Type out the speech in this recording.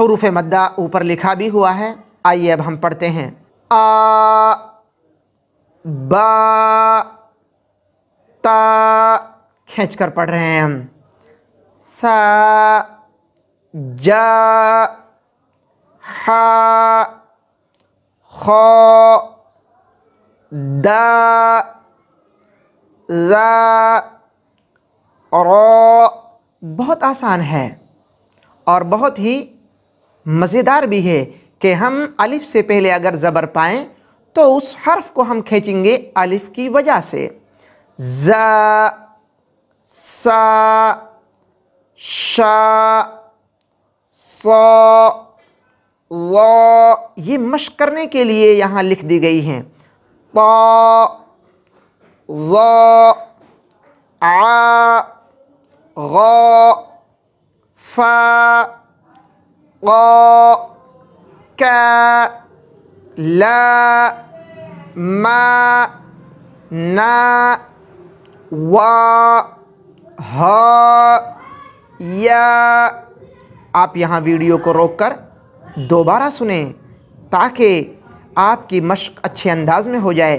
हुरूफ मद्दा ऊपर लिखा भी हुआ है। आइए अब हम पढ़ते हैं। आ, बा, ता, खींच कर पढ़ रहे हैं हम। सा, जा, हा, खो, दा, ज़ा, रो। बहुत आसान है और बहुत ही मज़ेदार भी है कि हम अलिफ से पहले अगर ज़बर पाएँ तो उस हर्फ को हम खींचेंगे अलिफ की वजह से। ज़ा, सा, शा, सा, वा, ये मश्क करने के लिए यहाँ लिख दी गई हैं। ता, ज़ा, आ, गा, फा, क़ा, का, ला, मा, ना, वा, हा, या। आप यहाँ वीडियो को रोककर दोबारा सुनें ताकि आपकी मश्क अच्छे अंदाज में हो जाए।